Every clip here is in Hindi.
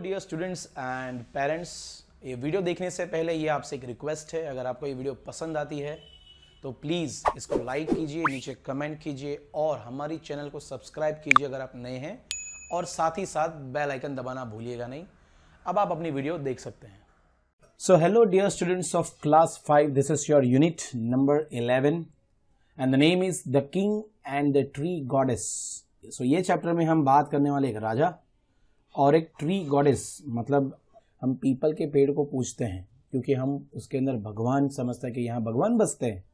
डियर स्टूडेंट्स एंड पेरेंट्स, ये वीडियो देखने से पहले ये आपसे एक रिक्वेस्ट है, अगर आपको ये वीडियो पसंद आती है तो प्लीज़ इसको लाइक कीजिए, नीचे कमेंट कीजिए और हमारी चैनल को सब्सक्राइब कीजिए अगर आप नए हैं, और साथ ही साथ बेल आइकन दबाना भूलिएगा नहीं। अब आप अपनी वीडियो देख सकते हैं। So hello dear students of class 5, this is your unit number 11 and the name is the king and the tree goddess. So ये चैप्टर में हम बात करने वाले एक राजा और एक ट्री गॉडेस, मतलब हम पीपल के पेड़ को पूजते हैं क्योंकि हम उसके अंदर भगवान समझते हैं कि यहाँ भगवान बसते हैं।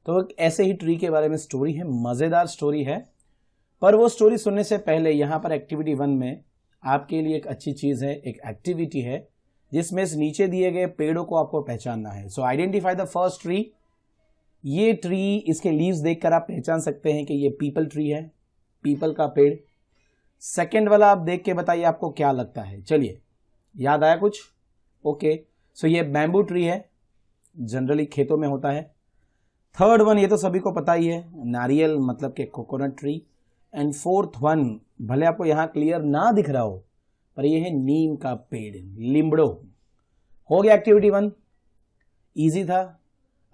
तो एक ऐसे ही ट्री के बारे में स्टोरी है, मज़ेदार स्टोरी है। पर वो स्टोरी सुनने से पहले यहाँ पर एक्टिविटी 1 में आपके लिए एक अच्छी चीज़ है, एक एक्टिविटी है जिसमें इस नीचे दिए गए पेड़ों को आपको पहचानना है। सो आइडेंटिफाई द फर्स्ट ट्री। ये ट्री, इसके लीव्स देखकर आप पहचान सकते हैं कि ये पीपल ट्री है, पीपल का पेड़। सेकेंड वाला आप देख के बताइए आपको क्या लगता है। चलिए, याद आया कुछ? ओके, सो ये बैम्बू ट्री है, जनरली खेतों में होता है। थर्ड वन, ये तो सभी को पता ही है, नारियल मतलब के coconut tree. And fourth one, भले आपको यहाँ क्लियर ना दिख रहा हो, पर ये है नीम का पेड़, लिम्बड़ो। हो गया एक्टिविटी 1, इजी था।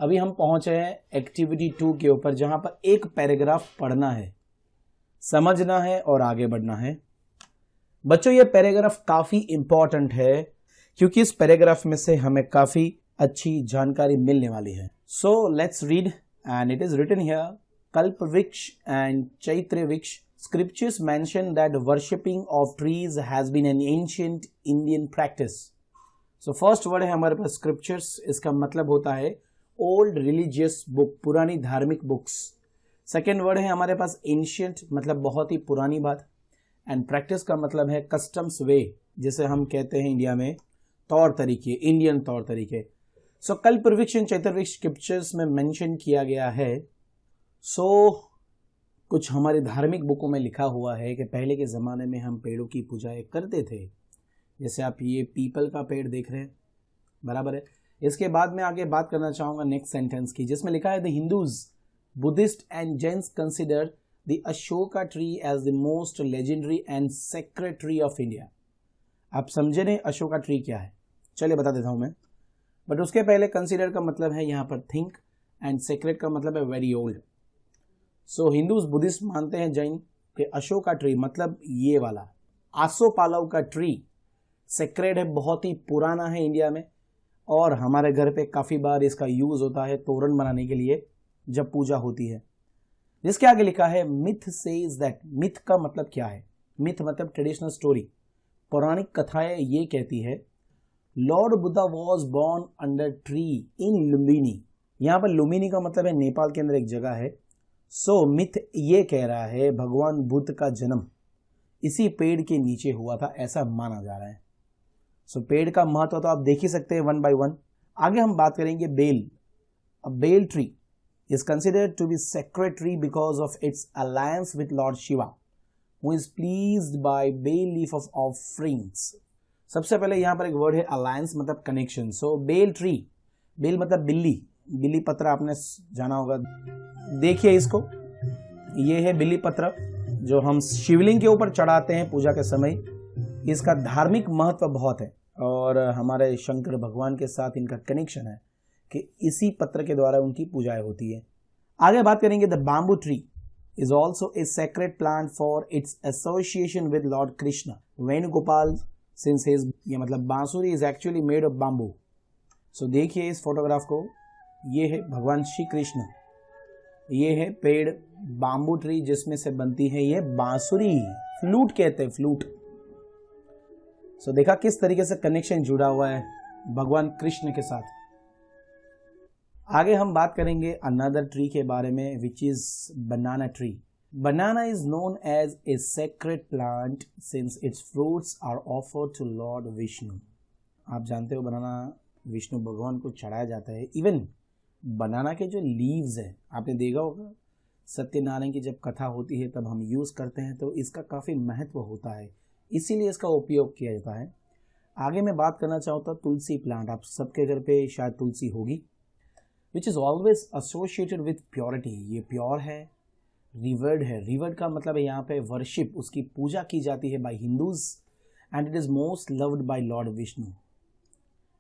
अभी हम पहुंचे हैं एक्टिविटी 2 के ऊपर, जहां पर एक पैराग्राफ पढ़ना है, समझना है और आगे बढ़ना है। बच्चों, ये पैराग्राफ काफी इंपॉर्टेंट है क्योंकि इस पैराग्राफ में से हमें काफी अच्छी जानकारी मिलने वाली है। So let's read and it is written here, kalpa vriksha and Chaitra वृक्ष scriptures mention that worshipping of trees has been an ancient Indian practice. So first word है हमारे पास scriptures, इसका मतलब होता है old religious book, पुरानी धार्मिक बुक्स। सेकेंड वर्ड है हमारे पास एंशियंट, मतलब बहुत ही पुरानी बात। एंड प्रैक्टिस का मतलब है कस्टम्स वे, जिसे हम कहते हैं इंडिया में तौर तरीके, इंडियन तौर तरीके। सो कल्प वृक्ष एंड चैत्र वृक्ष स्क्रिप्चर्स में मेंशन किया गया है। सो कुछ हमारी धार्मिक बुकों में लिखा हुआ है कि पहले के ज़माने में हम पेड़ों की पूजाएं करते थे। जैसे आप ये पीपल का पेड़ देख रहे हैं, बराबर है। इसके बाद में आगे बात करना चाहूँगा नेक्स्ट सेंटेंस की, जिसमें लिखा है the Hindus, Buddhists and Jains consider the Ashoka tree as the most legendary and sacred tree of India. आप समझे नहीं अशोका ट्री क्या है? चलिए बता देता हूँ मैं। बट उसके पहले कंसिडर का मतलब है यहाँ पर थिंक, एंड सेक्रेट का मतलब है वेरी ओल्ड। सो हिंदूज, बुद्धिस्ट मानते हैं, जैन कि अशोका ट्री मतलब ये वाला आसोपालव का ट्री सेक्रेड है, बहुत ही पुराना है इंडिया में, और हमारे घर पे काफ़ी बार इसका यूज़ होता है तोरण बनाने के लिए जब पूजा होती है। जिसके आगे लिखा है मिथ सेज दैट। मिथ का मतलब क्या है? मिथ मतलब ट्रेडिशनल स्टोरी, पौराणिक कथाएं ये कहती है Lord Buddha was born under tree in Lumbini. यहाँ पर लुम्बिनी का मतलब है नेपाल के अंदर एक जगह है। सो मिथ ये कह रहा है भगवान बुद्ध का जन्म इसी पेड़ के नीचे हुआ था, ऐसा माना जा रहा है। सो पेड़ का महत्व तो आप देख ही सकते हैं 1 by 1। आगे हम बात करेंगे बेल। A bel tree is considered to be sacred tree because of its alliance with Lord Shiva, who is pleased by bay leaf of offerings. सबसे पहले यहाँ पर एक वर्ड है अलायंस, मतलब कनेक्शन। सो बेल ट्री, बेल मतलब बिल्ली, बिल्ली पत्र आपने जाना होगा। देखिए इसको, ये है बिल्ली पत्र जो हम शिवलिंग के ऊपर चढ़ाते हैं पूजा के समय। इसका धार्मिक महत्व बहुत है और हमारे शंकर भगवान के साथ इनका कनेक्शन है कि इसी पत्र के द्वारा उनकी पूजाएं होती है। आगे बात करेंगे the bamboo tree is also a sacred plant for its association with Lord Krishna Venugopal, since his, ये मतलब बांसुरी is actually made of bamboo. So देखिए इस फोटोग्राफ को, ये है भगवान श्री कृष्ण, ये है पेड़ बैम्बू ट्री जिसमें से बनती है ये बांसुरी, फ्लूट कहते हैं, फ्लूट। सो देखा किस तरीके से कनेक्शन जुड़ा हुआ है भगवान कृष्ण के साथ। आगे हम बात करेंगे अनदर ट्री के बारे में, which is banana tree. Banana is known as a sacred plant since its fruits are offered to lord Vishnu. आप जानते हो बनाना विष्णु भगवान को चढ़ाया जाता है। इवन बनाना के जो लीव्स है, आपने देखा होगा सत्यनारायण की जब कथा होती है तब हम यूज़ करते हैं, तो इसका काफ़ी महत्व होता है, इसीलिए इसका उपयोग किया जाता है। आगे मैं बात करना चाहूँ तो तुलसी प्लांट, आप सबके घर पे शायद तुलसी होगी, which is always associated with purity. ये प्योर है, रिवर्ड है। रिवर्ड का मतलब है यहाँ पे वर्शिप, उसकी पूजा की जाती है by Hindus and it is most loved by lord Vishnu.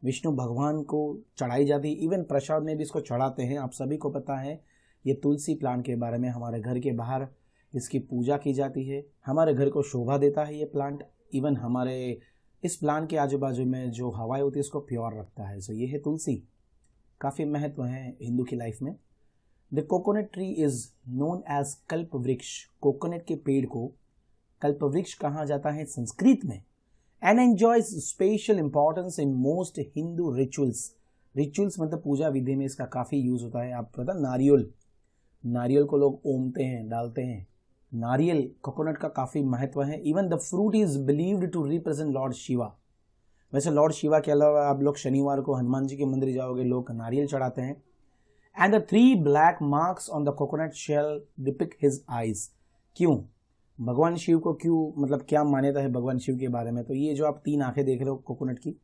Vishnu भगवान को चढ़ाई जाती है, इवन प्रसाद में भी इसको चढ़ाते हैं। आप सभी को पता है ये तुलसी प्लांट के बारे में, हमारे घर के बाहर इसकी पूजा की जाती है, हमारे घर को शोभा देता है ये प्लांट। इवन हमारे इस प्लांट के आजू बाजू में जो हवाएं होती है इसको प्योर रखता है। सो ये है तुलसी, काफ़ी महत्व है हिंदू की लाइफ में। The coconut tree is known as kalpa vriksha. Coconut के पेड़ को कल्प वृक्ष कहा जाता है संस्कृत में। And enjoys special importance in most Hindu rituals. Rituals मतलब पूजा विधि में इसका काफ़ी यूज होता है। आप पता नारियल को लोग ओमते हैं, डालते हैं। नारियल कोकोनट का काफ़ी महत्व है। Even the fruit is believed to represent lord Shiva. वैसे लॉर्ड शिवा के अलावा आप लोग शनिवार को हनुमान जी के मंदिर जाओगे, लोग नारियल चढ़ाते हैं। And the 3 black marks on the coconut shell depict his eyes. क्यों भगवान शिव को, क्यों मतलब क्या मान्यता है भगवान शिव के बारे में? तो ये जो आप 3 आंखें देख रहे हो कोकोनट की,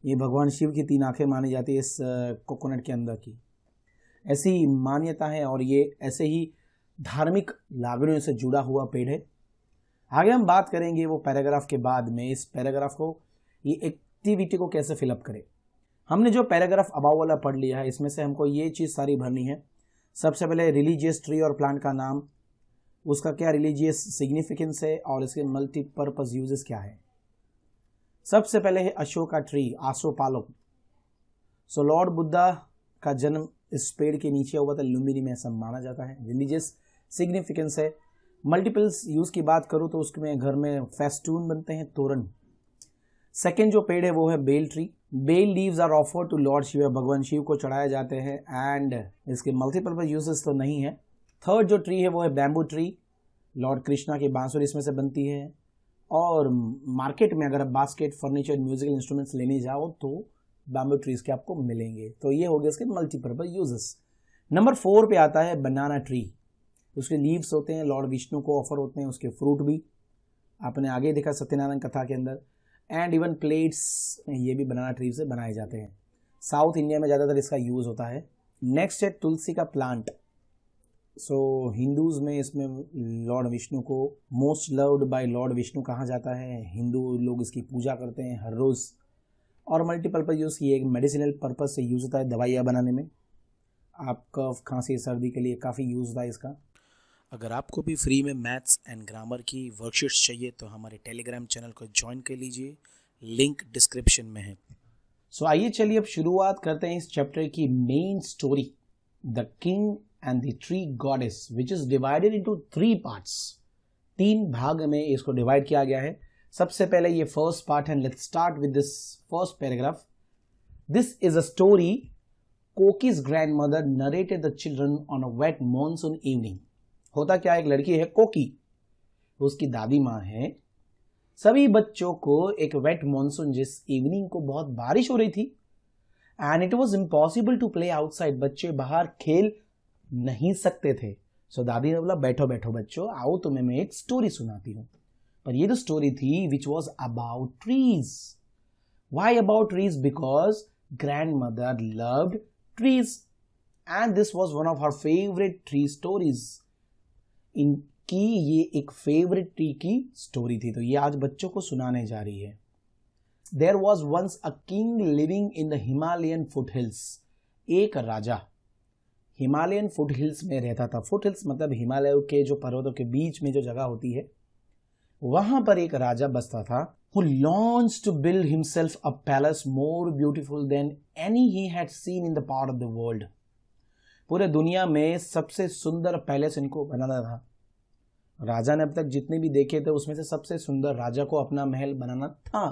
ये भगवान शिव की 3 आंखें मानी जाती है इस कोकोनट के अंदर की, ऐसी मान्यता है। और ये ऐसे ही धार्मिक लागणियों से जुड़ा हुआ पेड़ है। आगे हम बात करेंगे वो पैराग्राफ के बाद में, इस पैराग्राफ को, ये एक्टिविटी को कैसे फिलअप करें। हमने जो पैराग्राफ अबाव वाला पढ़ लिया है, इसमें से हमको ये चीज़ सारी भरनी है। सबसे पहले रिलीजियस ट्री और प्लांट का नाम, उसका क्या रिलीजियस सिग्निफिकेंस है और इसके मल्टीपर्पज यूजेस क्या है। सबसे पहले है अशोका ट्री, आसोपालक। सो लॉर्ड बुद्धा का जन्म इस पेड़ के नीचे हुआ था, लुम्बिनी में ऐसा माना जाता है। रिलीजियस सिग्निफिकेंस है। मल्टीपल्स यूज की बात करूँ तो उसमें घर में फेस्टून बनते हैं, तोरण। सेकेंड जो पेड़ है वो है bel tree. Bel leaves are offered to lord Shiv, भगवान शिव को चढ़ाए जाते हैं। एंड इसके मल्टीपर्पज यूजेस तो नहीं है। थर्ड जो ट्री है वो है बैम्बू ट्री। लॉर्ड कृष्णा की बांसुरी इसमें से बनती है। और मार्केट में अगर आप बास्केट, फर्नीचर, म्यूजिकल इंस्ट्रूमेंट्स लेने जाओ तो बैम्बू ट्रीज के आपको मिलेंगे। तो ये हो गया इसके मल्टीपर्पज यूजेस। नंबर 4 पे आता है बनाना ट्री। उसके लीव्स होते हैं, लॉर्ड विष्णु को ऑफर होते हैं, उसके फ्रूट भी आपने आगे देखा सत्यनारायण कथा के अंदर। एंड इवन प्लेट्स ये भी बनाना ट्री से बनाए जाते हैं। साउथ इंडिया में ज़्यादातर इसका यूज होता है। नेक्स्ट है तुलसी का प्लांट। सो हिंदूज में इसमें लॉर्ड विष्णु को most loved by lord Vishnu कहा जाता है। हिंदू लोग इसकी पूजा करते हैं हर रोज़। और मल्टीपर्पज यूज़ की, एक मेडिसिनल पर्पज से यूज़ होता है दवाइयाँ बनाने में। आपका खांसी सर्दी के लिए काफ़ी यूज़ होता है इसका। अगर आपको भी फ्री में मैथ्स एंड ग्रामर की वर्कशीट्स चाहिए तो हमारे टेलीग्राम चैनल को ज्वाइन कर लीजिए, लिंक डिस्क्रिप्शन में है। सो आइए चलिए अब शुरुआत करते हैं इस चैप्टर की main story, the king and the tree goddess, which is divided into 3 parts. 3 भाग में इसको डिवाइड किया गया है। सबसे पहले ये फर्स्ट पार्ट है। Let's start with this first paragraph. This is a story कोकी's grandmother narrated the children on a wet monsoon evening। होता क्या, एक लड़की है कोकी, उसकी दादी माँ है, सभी बच्चों को एक वेट मॉनसून, जिस इवनिंग को बहुत बारिश हो रही थी, and it was impossible to play outside, बच्चे बाहर खेल नहीं सकते थे। सो दादी ने बोला बैठो बैठो बच्चों, आओ तुम्हें मैं एक स्टोरी सुनाती हूँ। पर ये तो स्टोरी थी which was about trees. Why about trees? Because grandmother loved trees and this was one of her favourite tree stories. इनकी ये एक फेवरेट ट्री की स्टोरी थी, तो ये आज बच्चों को सुनाने जा रही है। There was once a king living in the Himalayan foothills. एक राजा हिमालयन फुटहिल्स में रहता था। फुटहिल्स मतलब हिमालय के जो पर्वतों के बीच में जो जगह होती है, वहां पर एक राजा बसता था। who longed to build himself a palace more beautiful than any he had seen in the part of the world। पूरे दुनिया में सबसे सुंदर पैलेस इनको बनाना था। राजा ने अब तक जितने भी देखे थे उसमें से सबसे सुंदर राजा को अपना महल बनाना था।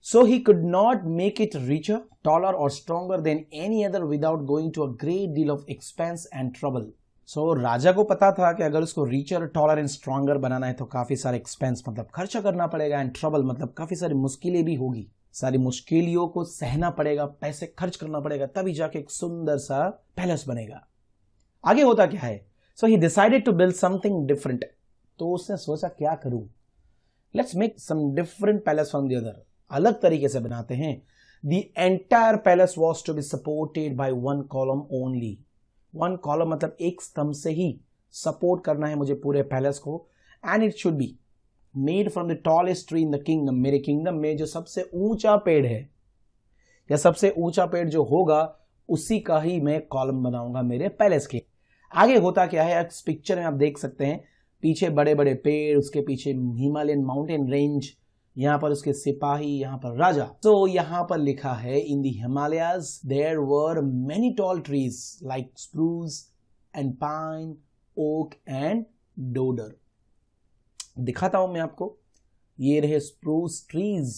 So he could not make it richer, taller or stronger than any other without going to a great deal of expense and trouble। So राजा को पता था कि अगर उसको रिचर, टॉलर एंड स्ट्रॉन्गर बनाना है तो काफी सारे एक्सपेंस मतलब खर्चा करना पड़ेगा, एंड ट्रबल मतलब काफी सारी मुश्किलें भी होगी, सारी मुश्किलों को सहना पड़ेगा, पैसे खर्च करना पड़ेगा, तभी जाके एक सुंदर सा पैलेस बनेगा। आगे होता क्या है? So he decided to build something different। तो उसने सोचा क्या करूं, let's make some different palace from the other। अलग तरीके से बनाते हैं। The entire palace was to be supported by one column only। One column मतलब एक स्तंभ से ही सपोर्ट करना है मुझे पूरे पैलेस को। And it should be made from the tallest tree in the kingdom, मेरे किंगडम में जो सबसे ऊंचा पेड़ है या सबसे ऊंचा पेड़ जो होगा उसी का ही मैं कॉलम बनाऊंगा मेरे पैलेस के। आगे होता क्या है, इस पिक्चर में आप देख सकते हैं पीछे बड़े बड़े पेड़, उसके पीछे हिमालयन माउंटेन रेंज, यहाँ पर उसके सिपाही, यहाँ पर राजा। तो यहाँ पर लिखा है in the Himalayas there were many tall trees like spruce and pine, oak and deodar. दिखाता हूं मैं आपको, ये रहे स्प्रूस ट्रीज,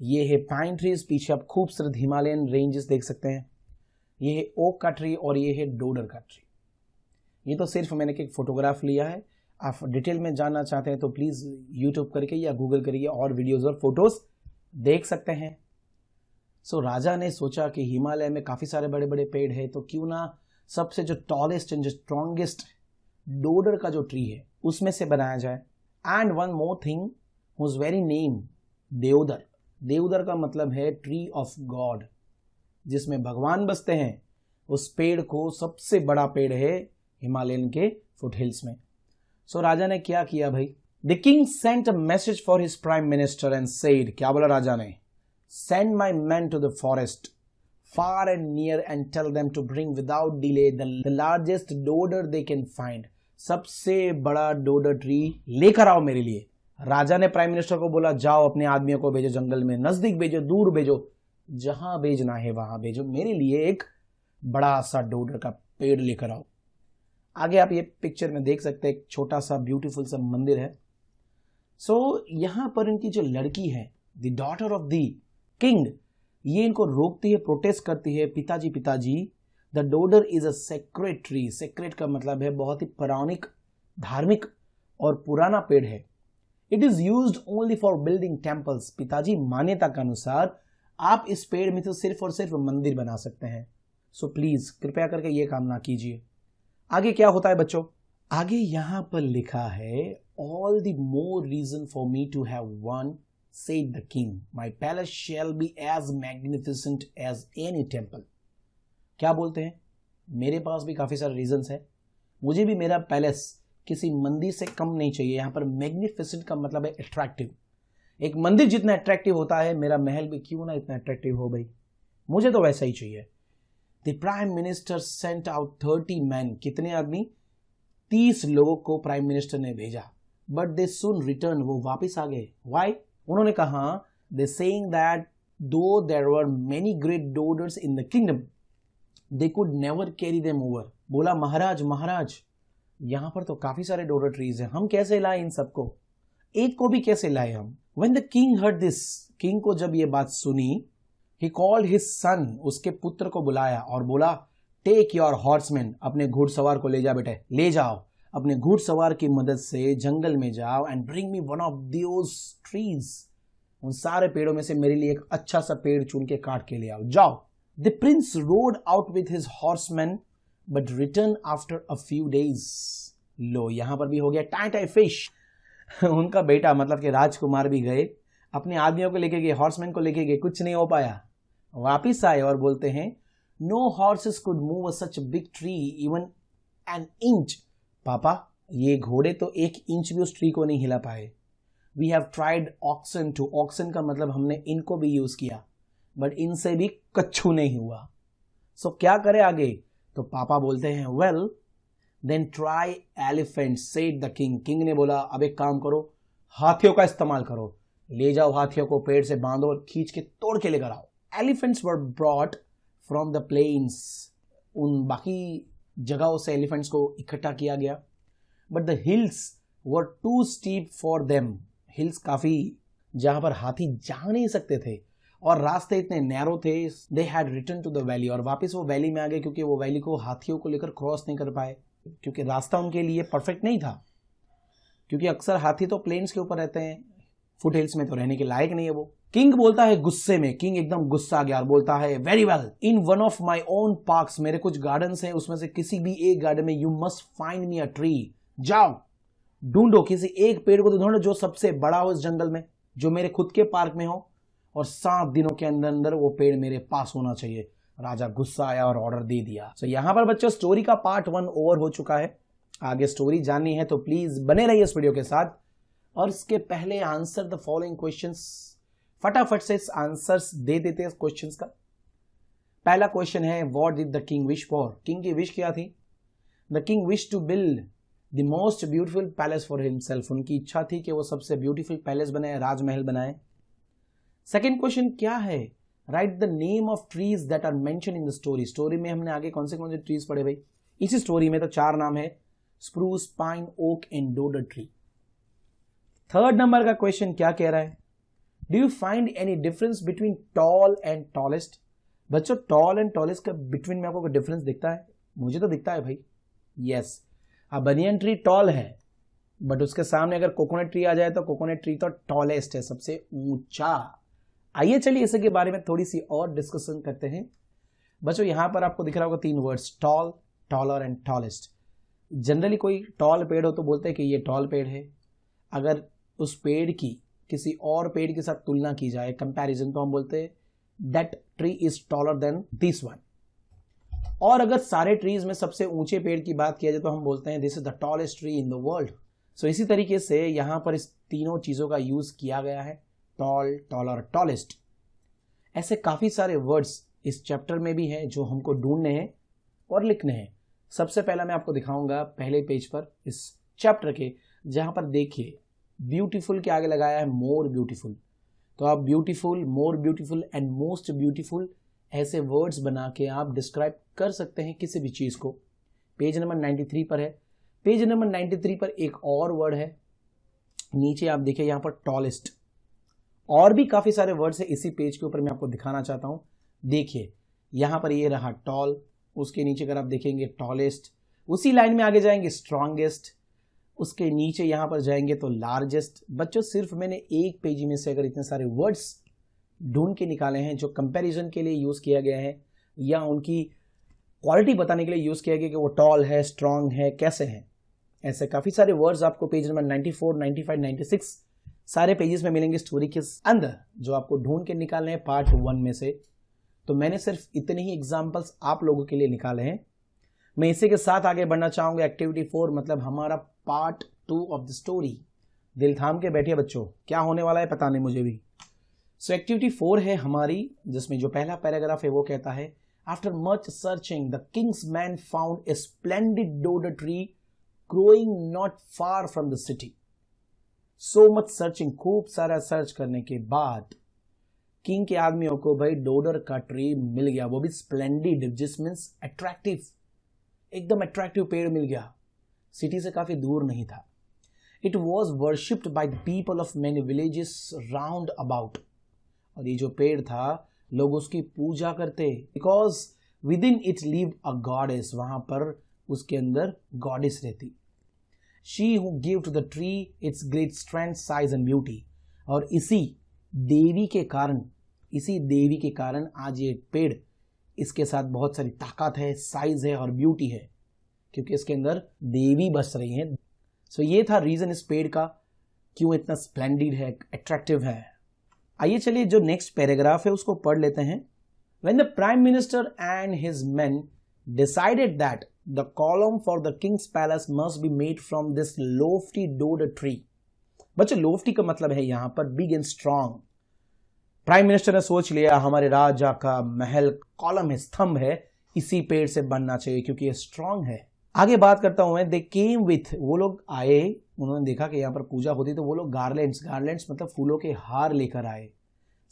ये है पाइन ट्रीज, पीछे आप खूबसूरत हिमालयन रेंजेस देख सकते हैं, ये है ओक का ट्री और ये है डोडर का ट्री। ये तो सिर्फ मैंने एक फोटोग्राफ लिया है, आप डिटेल में जानना चाहते हैं तो प्लीज यूट्यूब करके या गूगल करके और वीडियोस और फोटोज देख सकते हैं। सो राजा ने सोचा कि हिमालय में काफी सारे बड़े बड़े पेड़ है, तो क्यों ना सबसे जो टॉलेस्ट एंड जो स्ट्रॉन्गेस्ट डोडर का जो ट्री है उसमें से बनाया जाए। And one more thing whose very name Deodhar. Deodhar का मतलब है ट्री ऑफ गॉड, जिसमें भगवान बसते हैं। उस पेड़ को सबसे बड़ा पेड़ है हिमालयन के फुटहिल्स में। सो राजा ने क्या किया भाई, the king sent a message for his prime minister and said, क्या बोला राजा ने, send my man to the forest far and near and tell them to bring without delay the largest deodar they can find. सबसे बड़ा डोडर ट्री लेकर आओ मेरे लिए। राजा ने प्राइम मिनिस्टर को बोला, जाओ अपने आदमियों को भेजो जंगल में, नजदीक भेजो, दूर भेजो, जहां भेजना है वहां भेजो, मेरे लिए एक बड़ा सा डोडर का पेड़ लेकर आओ। आगे आप ये पिक्चर में देख सकते हैं एक छोटा सा ब्यूटीफुल सा मंदिर है। सो यहां पर इनकी जो लड़की है the daughter of the king, ये इनको रोकती है, प्रोटेस्ट करती है, पिताजी पिताजी the deodar is a sacred tree. Sacred का मतलब है बहुत ही पौराणिक, धार्मिक और पुराना पेड़ है। It is used only for building temples. पिताजी मान्यता के अनुसार आप इस पेड़ में तो सिर्फ और सिर्फ मंदिर बना सकते हैं। सो प्लीज कृपया करके ये काम ना कीजिए। आगे क्या होता है बच्चों, आगे यहां पर लिखा है all the more reason for me to have one said the king, my palace shall be as magnificent as any temple. क्या बोलते हैं, मेरे पास भी काफी सारे रीजंस है, मुझे भी मेरा पैलेस किसी मंदिर से कम नहीं चाहिए। यहां पर मैग्निफिसेंट का मतलब है अट्रैक्टिव। एक मंदिर जितना अट्रैक्टिव होता है, मेरा महल भी क्यों ना इतना अट्रैक्टिव हो भाई, मुझे तो वैसा ही चाहिए। The prime minister sent out 30 man, कितने आदमी, 30 लोगों को प्राइम मिनिस्टर ने भेजा। बट दे सून रिटर्न, वो वापिस आ गए। वाई, उन्होंने कहा they saying that though there were many great dodders in the kingdom they could never carry them over. बोला महाराज महाराज यहां पर तो काफी सारे डोडर ट्रीज हैं, हम कैसे लाए इन सबको, एक को भी कैसे लाए हम। When the king heard this, king को जब ये बात सुनी, he called his son, उसके पुत्र को बुलाया और बोला टेक योर हॉर्समैन, अपने घुड़सवार को ले जा बेटे, ले जाओ, अपने घुड़सवार की मदद से जंगल में जाओ and bring me one of those trees, उन सारे पेड़ों में से मेरे लिए एक अच्छा सा पेड़ चुन के काट के ले आओ, जाओ। The prince rode out with his horseman but return after a few days. लो यहां पर भी हो गया टाई टाई फिश। उनका बेटा मतलब कि राजकुमार भी गए, अपने आदमियों को लेके गए, हॉर्समैन को लेके गए, कुछ नहीं हो पाया। वापिस आए और बोलते हैं no horses could move such big tree even an inch. पापा ये घोड़े तो 1 इंच भी उस ट्री को नहीं हिला पाए। We have tried oxen too, oxen का मतलब हमने इनको भी यूज किया बट इनसे भी कच्छू नहीं हुआ। सो क्या करें आगे, तो पापा बोलते हैं well then try elephant said the king. King ने बोला अब एक काम करो, हाथियों का इस्तेमाल करो, ले जाओ हाथियों को, पेड़ से बांधो, खींच के तोड़ के लेकर आओ। Elephants were brought from the plains, उन बाकी जगहों से एलिफेंट्स को इकट्ठा किया गया। But the hills were too steep for them, hills काफी जहां पर हाथी जा नहीं सकते थे और रास्ते इतने नैरो थे। They had return to the valley, और वापस वो वैली में आ गए क्योंकि वो वैली को हाथियों को लेकर क्रॉस नहीं कर पाए, क्योंकि रास्ता उनके लिए परफेक्ट नहीं था। क्योंकि अक्सर हाथी तो प्लेन्स के ऊपर रहते हैं, फुट हिल्स में तो रहने के लायक नहीं है वो। किंग बोलता है गुस्से में, किंग एकदम गुस्सा आ गया और बोलता है very well, in one of my own parks, मेरे कुछ गार्डन्स हैं, उसमें से किसी भी एक गार्डन में you must find me a tree. जाओ ढूंढो, किसी एक पेड़ को तो ढूंढो जो सबसे बड़ा हो इस जंगल में, जो मेरे खुद के पार्क में हो, और 7 दिनों के अंदर अंदर वो पेड़ मेरे पास होना चाहिए। राजा गुस्सा आया और ऑर्डर दे दिया। तो यहां पर बच्चों स्टोरी का पार्ट 1 ओवर हो चुका है। आगे स्टोरी जाननी है तो प्लीज बने रहिए इस वीडियो के साथ। और इसके पहले आंसर द फॉलोइंग क्वेश्चंस, फटाफट से आंसर्स दे देते हैं क्वेश्चंस का। पहला क्वेश्चन है what did the king wish for? King की विश क्या थी? The king wish to build the most beautiful palace for himself. उनकी इच्छा थी कि वो सबसे ब्यूटीफुल पैलेस बनाए, राजमहल बनाए। सेकेंड क्वेश्चन क्या है? Write the name of trees that are mention in the story. Story में हमने आगे कौन से ट्रीज पढ़े भाई? इसी स्टोरी में तो 4 नाम है, spruce, pine, oak and deodar tree. Third number का क्वेश्चन क्या कह रहा है? Do you find any difference between tall and tallest? बच्चों टॉल एंड टॉलेस्ट का बिटवीन में आपको कोई डिफरेंस दिखता है? मुझे तो दिखता है भाई। यस, बनियन ट्री टॉल है, बट उसके सामने अगर कोकोनट ट्री आ जाए तो कोकोनट ट्री तो टॉलेस्ट है, सबसे ऊंचा। आइए चलिए इसी के बारे में थोड़ी सी और डिस्कशन करते हैं। बच्चों यहां पर आपको दिख रहा होगा 3 words, tall, taller and tallest. Generally कोई टॉल पेड़ हो तो बोलते हैं कि ये टॉल पेड़ है। अगर उस पेड़ की किसी और पेड़ के साथ तुलना की जाए, कंपैरिजन, तो हम बोलते हैं that tree is taller than this one. और अगर सारे ट्रीज में सबसे ऊंचे पेड़ की बात किया जाए तो हम बोलते हैं this is the tallest tree in the world. So इसी तरीके से यहां पर इस तीनों चीजों का यूज किया गया है, टॉल, टॉलर, टॉलेस्ट। ऐसे काफी सारे वर्ड्स इस चैप्टर में भी हैं जो हमको ढूंढने हैं और लिखने हैं। सबसे पहला मैं आपको दिखाऊंगा पहले पेज पर इस चैप्टर के, जहां पर देखिए ब्यूटीफुल के आगे लगाया है मोर ब्यूटीफुल। तो आप beautiful, more beautiful and most beautiful ऐसे वर्ड्स बना के आप डिस्क्राइब कर सकते हैं किसी भी चीज को। पेज नंबर 93 पर है। पेज नंबर 93 पर एक और वर्ड है, नीचे आप देखिए यहां पर टॉलेस्ट। और भी काफी सारे वर्ड्स है इसी पेज के ऊपर, मैं आपको दिखाना चाहता हूं। देखिए यहां पर ये रहा टॉल, उसके नीचे अगर आप देखेंगे टॉलेस्ट, उसी लाइन में आगे जाएंगे स्ट्रॉन्गेस्ट, उसके नीचे यहां पर जाएंगे तो लार्जेस्ट। बच्चों सिर्फ मैंने एक पेज में से अगर इतने सारे वर्ड्स ढूंढ के निकाले हैं जो कंपैरिजन के लिए यूज किया गया है या उनकी क्वालिटी बताने के लिए यूज किया गया कि वो टॉल है, स्ट्रांग है, कैसे है। ऐसे काफी सारे वर्ड्स आपको पेज नंबर 94, 95, 96 सारे पेजेस में मिलेंगे स्टोरी के अंदर, जो आपको ढूंढ के निकालने हैं पार्ट 1 में से। तो मैंने सिर्फ इतने ही एग्जाम्पल्स आप लोगों के लिए निकाले हैं। मैं इसी के साथ आगे बढ़ना चाहूंगा। एक्टिविटी 4 मतलब हमारा पार्ट 2 ऑफ द स्टोरी। दिल थाम के बैठिए बच्चों, क्या होने वाला है पता नहीं मुझे भी। सो एक्टिविटी 4 है हमारी, जिसमें जो पहला पैराग्राफ है वो कहता है after much searching the Kings man found a splendid dodder tree growing not far from the city. So much searching, खूब सारा सर्च करने के बाद किंग के आदमियों को भाई डोडर का ट्री मिल गया, वो भी स्प्लेंडिड, जिस मीन्स अट्रैक्टिव, एकदम अट्रैक्टिव पेड़ मिल गया, सिटी से काफी दूर नहीं था। It was worshipped by the people of many villages round about. और ये जो पेड़ था लोग उसकी पूजा करते, because within it lived a goddess, वहां पर उसके अंदर गॉडेस रहती। She who give to the tree its great strength, size and beauty. और इसी देवी के कारण आज ये पेड़, इसके साथ बहुत सारी ताकत है, साइज है और ब्यूटी है, क्योंकि इसके अंदर देवी बस रही हैं। सो ये था रीजन इस पेड़ का क्यों इतना स्प्लेंडिड है, अट्रैक्टिव है। आइए चलिए जो नेक्स्ट पैराग्राफ है उसको पढ़ लेते हैं। When the Prime Minister and his men decided that the column for the king's palace must be made from this lofty deodar tree. बच्चों lofty का मतलब है यहां पर big and strong. Prime minister ने सोच लिया हमारे राजा का महल कॉलम है, स्तंभ है, इसी पेड़ से बनना चाहिए क्योंकि ये स्ट्रांग है। आगे बात करता हूं मैं, दे केम विथ, वो लोग आए, उन्होंने देखा कि यहाँ पर पूजा होती तो वो लोग गार्लैंड्स मतलब फूलों के हार लेकर आए,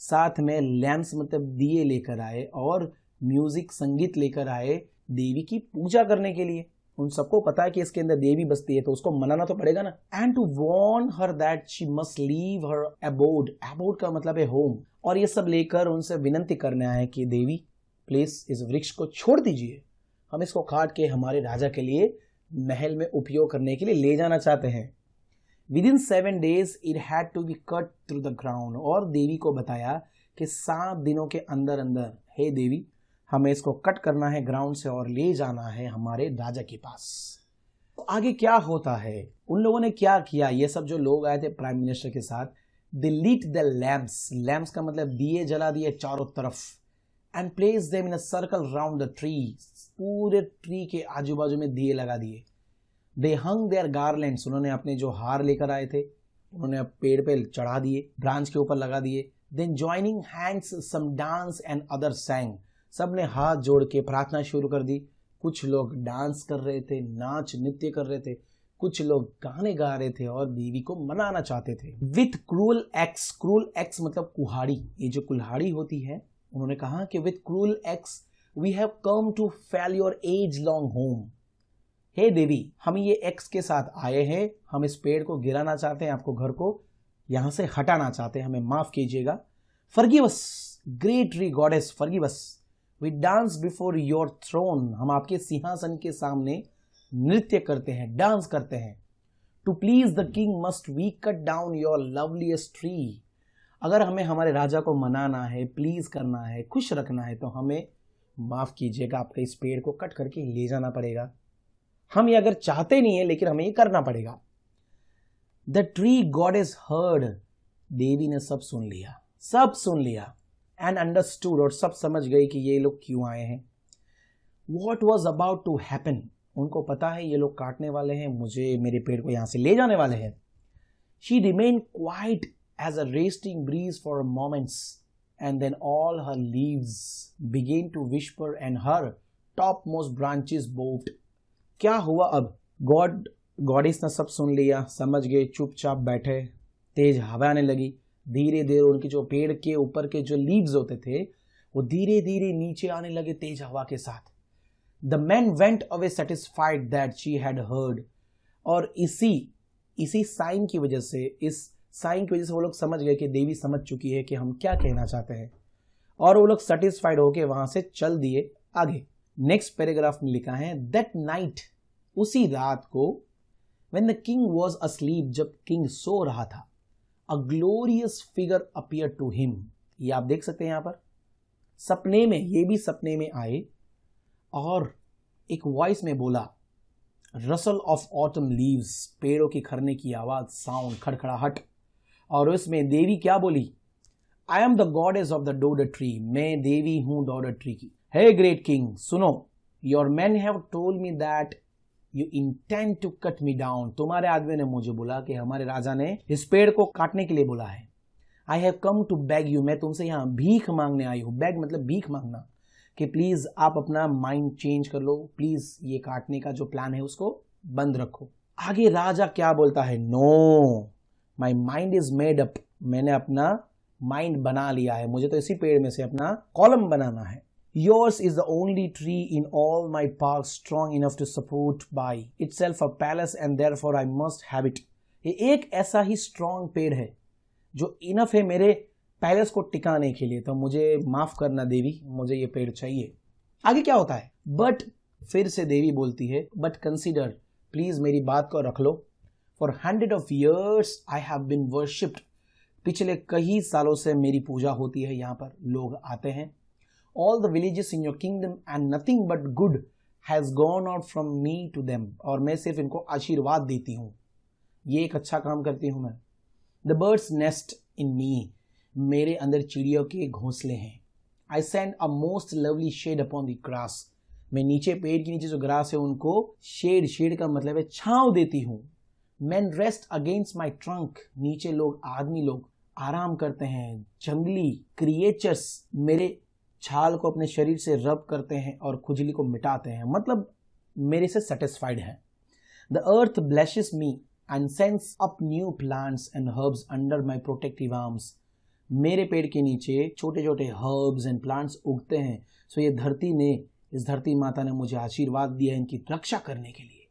साथ में लैम्प्स मतलब दिए लेकर आए और म्यूजिक, संगीत लेकर आए देवी की पूजा करने के लिए। उन सबको पता है कि इसके अंदर देवी बसती है तो उसको मनाना तो पड़ेगा ना। And to warn her that she must leave her abode, abode का मतलब है होम। और ये सब लेकर उनसे विनंती करने आए कि देवी प्लीज इस वृक्ष को छोड़ दीजिए, हम इसको काट के हमारे राजा के लिए महल में उपयोग करने के लिए ले जाना चाहते हैं। Within 7 days it had to be cut through the ground। और देवी को बताया कि 7 दिनों के अंदर अंदर, हे देवी हमें इसको कट करना है ग्राउंड से और ले जाना है हमारे राजा के पास। तो आगे क्या होता है, उन लोगों ने क्या किया, ये सब जो लोग आए थे प्राइम मिनिस्टर के साथ, दे lit the lamps, लैम्प्स का मतलब दिए जला दिए चारों तरफ, and place them in a circle round the tree, पूरे ट्री के आजू बाजू में दिए लगा दिए। दे हंग देयर गार्लैंड्स, उन्होंने अपने जो हार लेकर आए थे उन्होंने अब पेड़ पे चढ़ा दिए, ब्रांच के ऊपर लगा दिए। Then joining hands some dance and other sang, सब ने हाथ जोड़ के प्रार्थना शुरू कर दी। कुछ लोग डांस कर रहे थे, नाच नृत्य कर रहे थे, कुछ लोग गाने गा रहे थे और देवी को मनाना चाहते थे। विथ क्रूअल एक्स मतलब कुल्हाड़ी, ये जो कुल्हाड़ी होती है, उन्होंने कहा कि with cruel axe we have come to fell your age long home. हे देवी, हम ये एक्स के साथ आए हैं, हम इस पेड़ को गिराना चाहते हैं, आपको घर को यहां से हटाना चाहते हैं, हमें माफ कीजिएगा। Forgive us great tree goddess, forgive us, we dance before your throne, हम आपके सिंहासन के सामने नृत्य करते हैं, डांस करते हैं। To please the king must we cut down your loveliest tree, अगर हमें हमारे राजा को मनाना है, प्लीज करना है, खुश रखना है, तो हमें माफ कीजिएगा, आपके इस पेड़ को कट करके ले जाना पड़ेगा। हम ये अगर चाहते नहीं है लेकिन हमें ये करना पड़ेगा। द ट्री गॉडेस हर्ड, देवी ने सब सुन लिया एंड अंडरस्टूड, और सब समझ गई कि ये लोग क्यों आए हैं। What was about to happen, उनको पता है ये लोग काटने वाले हैं, मुझे मेरे पेड़ को यहां से ले जाने वाले हैं। She remain quite as a resting breeze for moments and then all her leaves begin to whisper and her top most branches bowed. क्या हुआ अब? गॉडेस ने सब सुन लिया, समझ गए, चुपचाप बैठे। तेज हवा आने लगी, धीरे धीरे उनके जो पेड़ के ऊपर के जो लीव्स होते थे वो धीरे धीरे नीचे आने लगे तेज हवा के साथ। The man went away satisfied that she had heard, और इसी साइन की वजह से, इस साइन की वजह से वो लोग समझ गए कि देवी समझ चुकी है कि हम क्या कहना चाहते हैं, और वो लोग सेटिस्फाइड होके वहां से चल दिए आगे। नेक्स्ट पैराग्राफ में लिखा है, दैट नाइट, उसी रात को, when the king was asleep, जब किंग सो रहा था, a glorious figure appear to him, ये आप देख सकते हैं यहां पर सपने में, ये भी सपने में आए और एक वॉइस में बोला, रसल ऑफ ऑटम लीव्स, पेड़ों की खरने की आवाज, साउंड, खड़खड़ाहट, और उसमें देवी क्या बोली, I am the goddess of the dodder tree, मैं देवी हूं डोडर ट्री की। हे ग्रेट किंग, सुनो, your man have told me that you intend to cut me down, तुम्हारे आदमी ने मुझे बोला कि हमारे राजा ने इस पेड़ को काटने के लिए बोला है। I have come to beg you, मैं तुमसे यहां भीख मांगने आई हूं। बेग मतलब भीख मांगना, कि प्लीज आप अपना माइंड चेंज कर लो, प्लीज ये काटने का जो प्लान है उसको बंद रखो। आगे राजा क्या बोलता है, know my mind is made up, मैंने अपना माइंड बना लिया है, मुझे तो इसी पेड़ में से अपना कॉलम बनाना है। Yours is the only tree in all my park strong enough to support by itself a palace and therefore I must have it. ये एक ऐसा ही स्ट्रॉन्ग पेड़ है जो इनफ है मेरे पैलेस को टिकाने के लिए, तो मुझे माफ करना देवी, मुझे ये पेड़ चाहिए। आगे क्या होता है, बट फिर से देवी बोलती है, बट कंसीडर, प्लीज मेरी बात को रख लो, for 100 of years I have been worshipped, पिछले कई सालों से मेरी पूजा होती है, यहाँ पर लोग आते हैं। All the villages in your kingdom and nothing but good has gone out from me to them, और मैं सिर्फ इनको आशीर्वाद देती हूँ, ये एक अच्छा काम करती हूँ मैं। The birds nest in me, मेरे अंदर चिड़ियों के घोंसले हैं। I send a most lovely shade upon the grass, मैं नीचे पेड़ के नीचे जो ग्रास है उनको शेड का मतलब है छांव देती हूँ। Men rest against my trunk, नीचे लोग, आदमी लोग आराम करते हैं। जंगली क्रिएचर्स मेरे छाल को अपने शरीर से रब करते हैं और खुजली को मिटाते हैं, मतलब मेरे से सेटिस्फाइड है। The earth blesses me and sends up new plants and herbs under my protective arms, मेरे पेड़ के नीचे छोटे छोटे हर्ब्स एंड प्लांट्स उगते हैं। सो ये धरती ने, इस धरती माता ने मुझे आशीर्वाद दिया है इनकी रक्षा करने के लिए।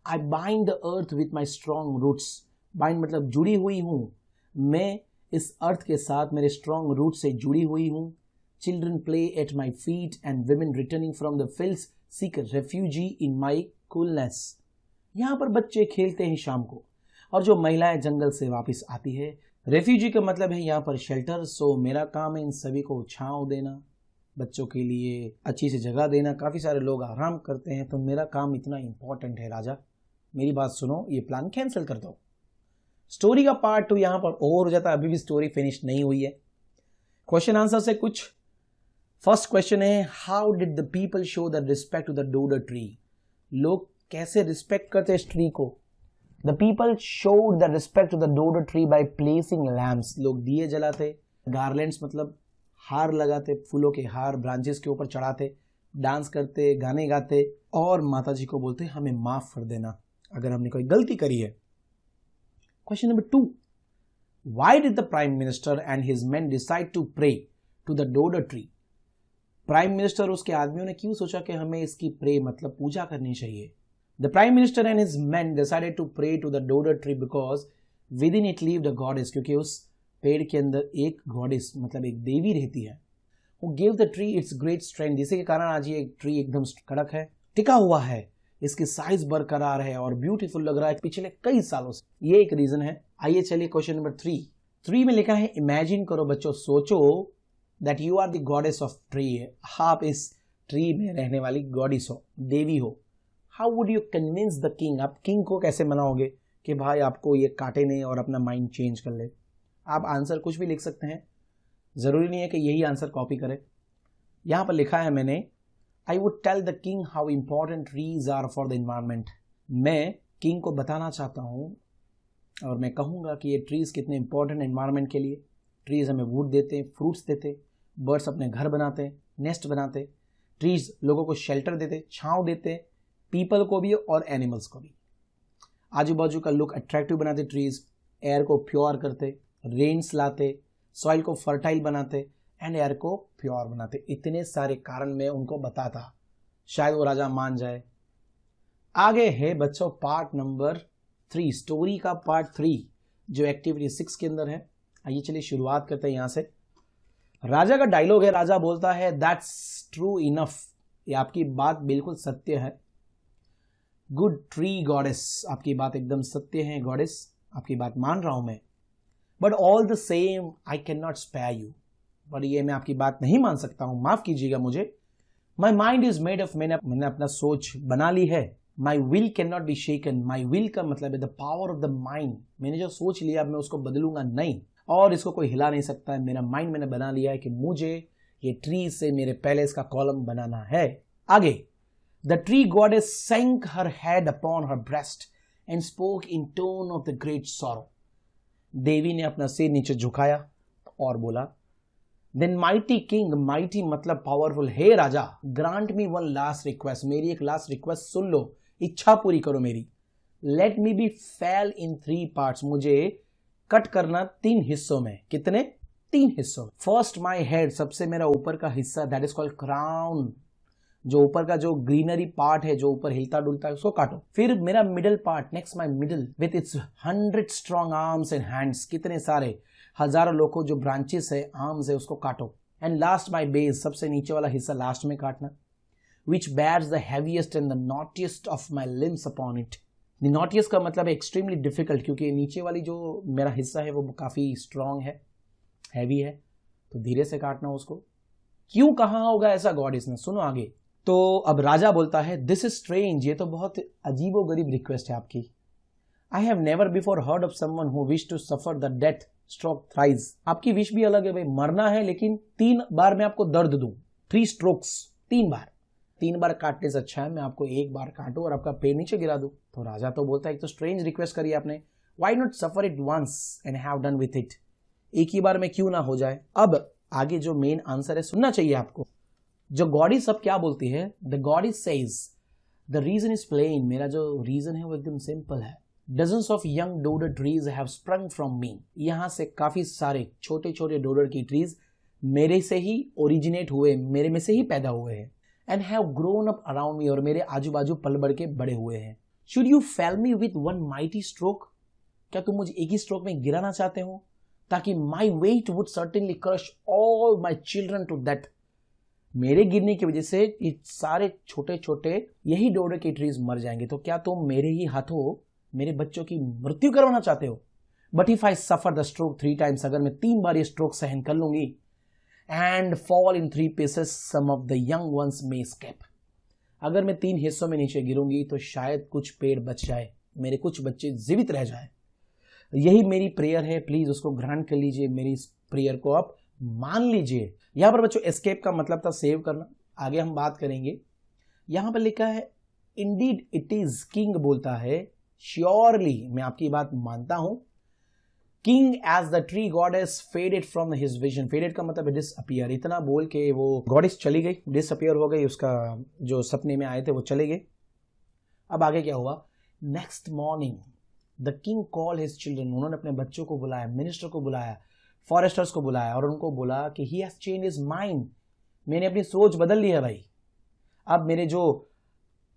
I bind the earth with my strong roots, bind मतलब जुड़ी हुई हूँ, मैं इस अर्थ के साथ मेरे स्ट्रॉन्ग रूट से जुड़ी हुई हूँ। Children play at my feet and women returning from the fields seek refuge in my coolness. यहाँ पर बच्चे खेलते हैं शाम को और जो महिलाएं जंगल से वापस आती है। रेफ्यूजी का मतलब है यहाँ पर शेल्टर। सो मेरा काम है इन सभी को छांव देना, बच्चों के लिए अच्छी सी जगह देना। काफ़ी सारे लोग आराम करते हैं, तो मेरा काम इतना इंपॉर्टेंट है राजा, मेरी बात सुनो, ये प्लान कैंसिल कर दो। स्टोरी का पार्ट 2 यहाँ पर ओवर हो जाता है, अभी भी स्टोरी फिनिश नहीं हुई है। क्वेश्चन आंसर से कुछ। फर्स्ट क्वेश्चन है, how did the people show the respect to the dodder tree, लोग कैसे रिस्पेक्ट करते इस ट्री को। The people showed the respect to the dodo tree by placing lamps, लोग दिए जलाते, गार्लैंड्स मतलब हार लगाते, फूलों के हार ब्रांचेस के ऊपर चढ़ाते, डांस करते, गाने गाते और माता जी को बोलते हमें माफ कर देना अगर हमने कोई गलती करी है। Question number 2, why did the prime minister and his men decide to pray to the dodo tree? Prime minister उसके आदमियों ने क्यों सोचा कि हमें इसकी प्रे मतलब पूजा करनी चाहिए? The prime minister and his men decided to pray to the dodo tree because within it lived a goddess, क्योंकि उस पेड़ के अंदर एक गॉडेस मतलब एक देवी रहती है। Who gave the tree its great strength, जिसके कारण आज ये ट्री एकदम कड़क है, टिका हुआ है, इसकी साइज बरकरार है और ब्यूटीफुल लग रहा है पिछले कई सालों से। ये एक रीजन है। आइए चलिए क्वेश्चन नंबर 3 में लिखा है इमेजिन करो बच्चों, सोचो that you are the goddess of tree, आप इस ट्री में रहने वाली गॉडेस हो, देवी हो। How would you convince the king, आप किंग को कैसे मनाओगे कि भाई आपको ये काटे नहीं और अपना माइंड चेंज कर ले? आप आंसर कुछ भी लिख सकते हैं, जरूरी नहीं है कि यही आंसर कॉपी करें। यहां पर लिखा है मैंने, I would tell the king how important trees are for the environment. मैं किंग को बताना चाहता हूं और मैं कहूंगा कि ये ट्रीज कितने इंपॉर्टेंट एनवायरनमेंट के लिए। ट्रीज हमें वुड देते, फ्रूट्स देते, बर्ड्स अपने घर बनाते, नेस्ट बनाते, ट्रीज लोगों को शेल्टर देते, छांव देते, पीपल को भी और एनिमल्स को भी। आजू बाजू का लुक अट्रैक्टिव बनाते ट्रीज, एयर को प्योर करते, रेन्स लाते, सॉइल को फर्टाइल बनाते एंड एयर को प्योर बनाते। इतने सारे कारण मैं उनको बताता, शायद वो राजा मान जाए। आगे है बच्चों पार्ट नंबर 3, स्टोरी का पार्ट 3 जो एक्टिविटी 6 के अंदर है। आइए चलिए शुरुआत करते हैं यहां से। राजा का डायलॉग है, राजा बोलता है दैट्स ट्रू इनफ, ये आपकी बात बिल्कुल सत्य है। गुड ट्री गॉडेस, आपकी बात एकदम सत्य है गॉडेस, आपकी बात मान रहा हूं मैं। But all the same I can not spare you, पर ये मैं आपकी बात नहीं मान सकता हूं, माफ कीजिएगा मुझे। My mind is made of, मैंने अपना सोच बना ली है। My will can not be shaken, my will का मतलब है the power of the mind. मैंने जो सोच लिया मैं उसको बदलूंगा नहीं और इसको कोई हिला नहीं सकता है। मेरा माइंड मैंने बना लिया है कि मुझे ये ट्री से मेरे पैलेस का कॉलम बनाना है। आगे, the tree goddess sank her head upon her breast and spoke in tone of the great sorrow. देवी ने अपना सिर नीचे झुकाया और बोला, देन माइटी किंग, माइटी मतलब पावरफुल, हे राजा, grant me one last request, मेरी एक लास्ट रिक्वेस्ट सुन लो, इच्छा पूरी करो मेरी। लेट मी बी फेल इन 3 पार्ट्स, मुझे कट करना 3 हिस्सों में। कितने? 3 हिस्सों में। फर्स्ट माई हेड, सबसे मेरा ऊपर का हिस्सा, दैट इज कॉल्ड क्राउन, जो ऊपर का जो ग्रीनरी पार्ट है जो ऊपर हिलता डुलता है उसको काटो। फिर मेरा middle part, next my middle with its 100 strong arms and hands, कितने सारे हजारों लोगों जो ब्रांचेस है, आर्म्स है, उसको काटो। एंड लास्ट माई बेस, सबसे नीचे वाला हिस्सा लास्ट में काटना। विच bears the heaviest and the knottiest of my limbs upon it. The knottiest का मतलब है एक्सट्रीमली डिफिकल्ट, क्योंकि नीचे वाली जो मेरा हिस्सा है वो काफी स्ट्रॉन्ग है, हैवी है, तो धीरे से काटना उसको। क्यों कहा होगा ऐसा गॉडेस ने? सुनो आगे। तो अब राजा बोलता है, दिस इज स्ट्रेंज, ये तो बहुत अजीबो गरीब रिक्वेस्ट है आपकी। I have never before heard of someone who wish to suffer the death stroke thrice. आपकी विश भी अलग है भाई, मरना है लेकिन 3 बार मैं आपको दर्द दूं, 3 स्ट्रोक्स, 3 बार। 3 बार काटने से अच्छा है मैं आपको 1 बार काटूं और आपका पैर नीचे गिरा दूं। तो राजा तो बोलता है, एक तो स्ट्रेंज रिक्वेस्ट करी आपने, why not suffer it once and have done with it, एक ही बार में क्यों ना हो जाए। अब आगे जो मेन आंसर है सुनना चाहिए आपको। जो गॉडेस अब क्या बोलती है, the goddess says the reason is plain, मेरा जो रीजन है वो एकदम सिंपल है। Dozens of young dodder trees have sprung from me, यहां से काफी सारे छोटे छोटे डोडर की ट्रीज मेरे से ही ओरिजिनेट हुए, मेरे में से ही पैदा हुए हैं। And have grown up around me, और मेरे आजू बाजू पल बढ़ के बड़े हुए हैं। Should you fail me with one mighty stroke, क्या तुम मुझे एक ही स्ट्रोक में गिराना चाहते हो, ताकि my weight would certainly crush all my children to death, मेरे गिरने की वजह से ये सारे छोटे छोटे यही डोडर की ट्रीज मर जाएंगे। तो क्या तुम मेरे ही हाथों मेरे बच्चों की मृत्यु करवाना चाहते हो? But if I suffer the stroke 3 times, अगर मैं 3 बार ये स्ट्रोक सहन कर लूंगी, and fall in 3 pieces, some of the young ones may escape, अगर मैं 3 हिस्सों में नीचे गिरूंगी तो शायद कुछ पेड़ बच जाए, मेरे कुछ बच्चे जीवित रह जाए। यही मेरी प्रेयर है, प्लीज उसको ग्रांट कर लीजिए, मेरी इस प्रेयर को आप मान लीजिए। यहां पर बच्चों एस्केप का मतलब था सेव करना, आगे हम बात करेंगे। यहां पर लिखा है इंडीड इट इज, किंग बोलता है श्योरली मैं आपकी बात मानता हूं, king as the tree goddess faded from his vision. Faded का मतलब डिसअपियर। इतना बोल के वो गॉडेस चली गई, डिसअपियर हो गई, उसका जो सपने में आए थे वो चले गए। अब आगे क्या हुआ? Next morning the king call his children. उन्होंने अपने बच्चों को बुलाया, मिनिस्टर को बुलाया, फॉरेस्टर्स को बुलाया और उनको बोला कि he has change his mind. मैंने अपनी सोच बदल ली है भाई। अब मेरे जो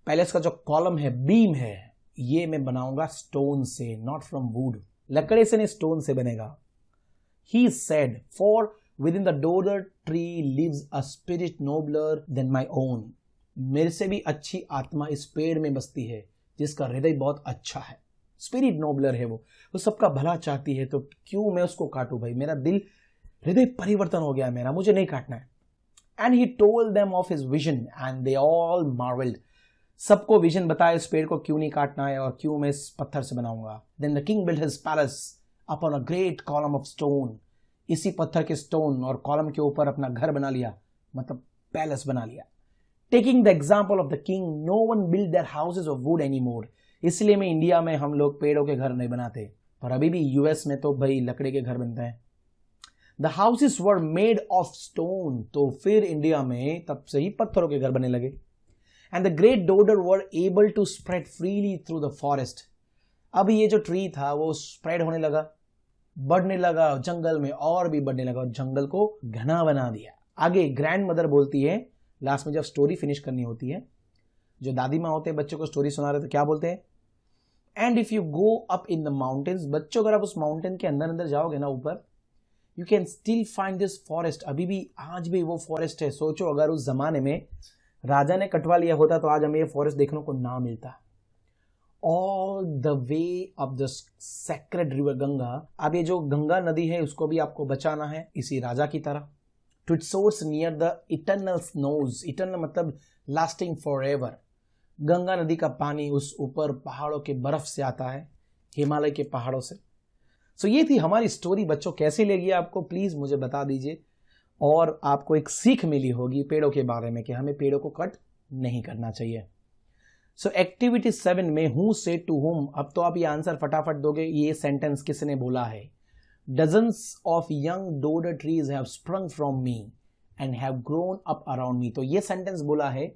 पैलेस का जो कॉलम है, बीम है, ये मैं बनाऊंगा स्टोन से, नॉट फ्रॉम वुड। लकड़े से नहीं, स्टोन से बनेगा। He said, for within the deodar tree lives a spirit nobler than my own. मेरे से भी अच्छी आत्मा इस पेड़ में बसती है जिसका हृदय बहुत अच्छा है। स्पिरिट नोबलर है, वो सबका भला चाहती है, तो क्यों मैं उसको काटूं भाई? मेरा दिल, हृदय परिवर्तन हो गया मेरा, मुझे नहीं काटना है। And he told them of his vision and they all marveled. सबको विजन बताया इस पेड़ को क्यों नहीं काटना है और क्यों मैं इस पत्थर से बनाऊंगा। Then the king built his palace upon a great column of stone. इसी पत्थर के स्टोन और कॉलम के ऊपर अपना घर बना लिया, मतलब पैलेस बना लिया। Taking the example of the king, no one built their houses of wood anymore. इसलिए में इंडिया में हम लोग पेड़ों के घर नहीं बनाते, पर अभी भी यूएस में तो भाई लकड़ी के घर बनते हैं। The houses were made of stone. तो फिर इंडिया में तब से ही पत्थरों के घर बनने लगे। And the great deodar were able to spread freely through the forest. अब ये जो ट्री था वो स्प्रेड होने लगा, बढ़ने लगा जंगल में, और भी बढ़ने लगा और जंगल को घना बना दिया। आगे ग्रैंड मदर बोलती है, लास्ट में जब स्टोरी फिनिश करनी होती है, जो दादी माँ होते हैं बच्चों को स्टोरी सुना रहे तो क्या बोलते हैं? And if you go up in the mountains, बच्चों अगर आप उस माउंटेन के अंदर अंदर जाओगे ना ऊपर, you can still find this forest. अभी भी, आज भी वो फॉरेस्ट है। सोचो अगर उस जमाने में राजा ने कटवा लिया होता तो आज हमें ये फॉरेस्ट देखने को ना मिलता। All the way of the sacred river Ganga. अब ये जो गंगा नदी है उसको भी आपको बचाना है इसी राजा की तरह। To its source near the eternal snows. Eternal मतलब लास्टिंग फॉर एवर। गंगा नदी का पानी उस ऊपर पहाड़ों के बर्फ से आता है, हिमालय के पहाड़ों से। सो ये थी हमारी स्टोरी। बच्चों कैसी लगी आपको प्लीज मुझे बता दीजिए, और आपको एक सीख मिली होगी पेड़ों के बारे में कि हमें पेड़ों को कट नहीं करना चाहिए। सो एक्टिविटी 7 में हु सेड टू हुम। अब तो आप ये आंसर फटाफट दोगे, ये सेंटेंस किसने बोला है? Dozens of young dodder trees have sprung from me and have grown up around me. तो ये सेंटेंस बोला है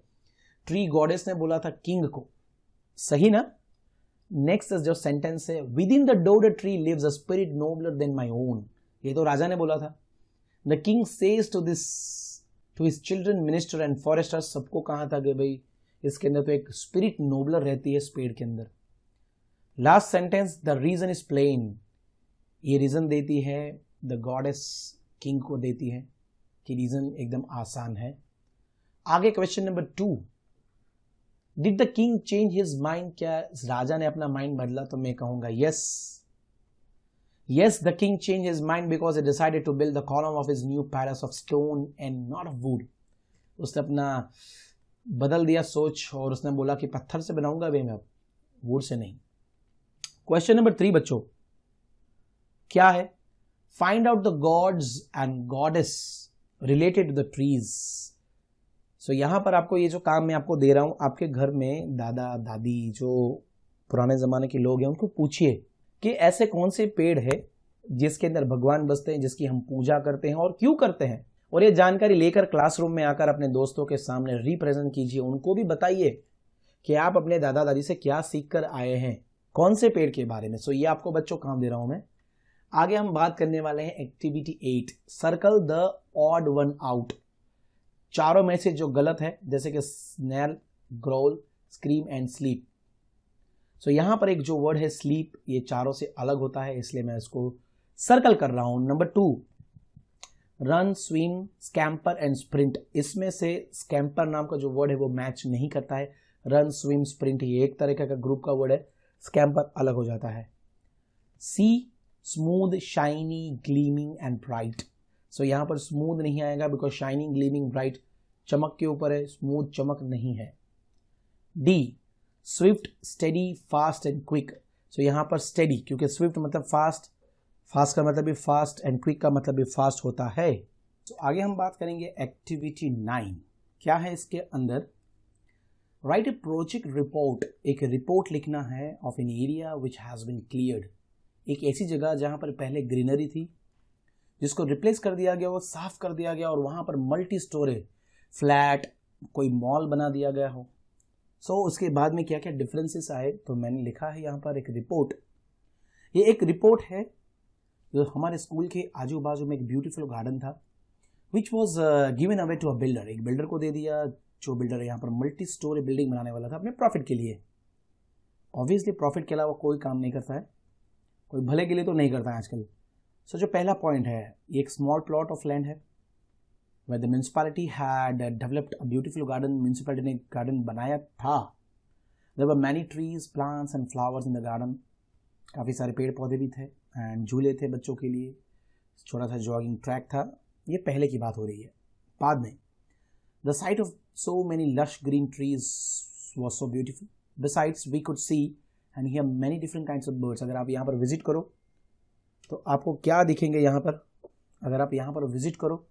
ट्री गॉडेस ने बोला था किंग को, सही ना? नेक्स्ट जो सेंटेंस है, within the dodder tree lives a spirit nobler than my own. ये तो राजा ने बोला था। The king says to his children, minister and foresters, सबको कहा था कि भाई इसके अंदर तो एक स्पिरिट नोबलर रहती है इस पेड़ के अंदर। Last sentence, the reason is plain. ये रीजन देती है द गॉडेस किंग को देती है कि रीजन एकदम आसान है। आगे question number 2, did the king change his mind. क्या राजा ने अपना माइंड बदला? तो मैं कहूंगा yes. Yes, the king changed his mind because he decided to build the column of his new palace of stone and not of wood. उसने अपना बदल दिया सोच और उसने बोला कि पत्थर से बनाऊंगा भी मैं, वुड से नहीं। क्वेश्चन नंबर 3 बच्चों क्या है? Find out the gods and goddess related to the trees. So यहां पर आपको ये जो काम मैं आपको दे रहा हूं, आपके घर में दादा दादी जो पुराने जमाने के लोग हैं उनको पूछिए कि ऐसे कौन से पेड़ है जिसके अंदर भगवान बसते हैं, जिसकी हम पूजा करते हैं और क्यों करते हैं। और ये जानकारी लेकर क्लासरूम में आकर अपने दोस्तों के सामने रिप्रेजेंट कीजिए, उनको भी बताइए कि आप अपने दादा दादी से क्या सीख कर आए हैं, कौन से पेड़ के बारे में। सो ये आपको बच्चों काम दे रहा हूं मैं। आगे हम बात करने वाले हैं activity 8, circle the odd one out. चारों में से जो गलत है, जैसे कि snail, growl, scream and sleep. So यहां पर एक जो वर्ड है स्लीप, ये चारों से अलग होता है, इसलिए मैं इसको सर्कल कर रहा हूं। Number 2, run, swim, scamper and sprint. इसमें से स्कैम्पर नाम का जो वर्ड है वो मैच नहीं करता है। रन, स्विम, स्प्रिंट ये एक तरह का ग्रुप का वर्ड है, स्कैम्पर अलग हो जाता है। C, smooth, shiny, gleaming and bright. So यहां पर स्मूथ नहीं आएगा बिकॉज शाइनिंग, ग्लीमिंग, ब्राइट चमक के ऊपर है, स्मूथ चमक नहीं है। D, swift, steady, fast and quick. So यहां पर स्टेडी, क्योंकि स्विफ्ट मतलब फास्ट, फास्ट का मतलब भी फास्ट एंड क्विक का मतलब भी फास्ट होता है। तो आगे हम बात करेंगे एक्टिविटी 9। क्या है इसके अंदर? राइट ए प्रोजेक्ट रिपोर्ट, एक रिपोर्ट लिखना है of an area which has been cleared, एक ऐसी जगह जहाँ पर पहले ग्रीनरी थी जिसको रिप्लेस कर दिया गया, वो साफ कर दिया गया और वहाँ पर मल्टी स्टोरी फ्लैट कोई मॉल बना दिया गया हो। सो उसके बाद में क्या क्या डिफरेंसेस आए, तो मैंने लिखा है यहाँ पर एक रिपोर्ट। ये एक रिपोर्ट है जो हमारे स्कूल के आजू बाजू में एक ब्यूटीफुल गार्डन था which was given away to a builder, एक बिल्डर को दे दिया, जो बिल्डर यहाँ पर मल्टी स्टोरी बिल्डिंग बनाने वाला था अपने प्रॉफिट के लिए। ऑब्वियसली प्रॉफिट के अलावा कोई काम नहीं करता है, कोई भले के लिए तो नहीं करता है आजकल। सो जो पहला पॉइंट है, ये एक स्मॉल प्लॉट ऑफ लैंड है where the municipality had developed a beautiful garden, municipality ने गार्डन बनाया था। there were many trees, plants and flowers in the garden, काफ़ी सारे पेड़ पौधे भी थे एंड झूले थे बच्चों के लिए, छोटा सा जॉगिंग ट्रैक था। ये पहले की बात हो रही है। बाद में the sight of so many lush green trees was so beautiful, besides we could see and hear many different kinds of birds। अगर आप यहाँ पर विजिट करो तो आपको क्या दिखेंगे यहाँ पर, अगर आप यहाँ पर विजिट करो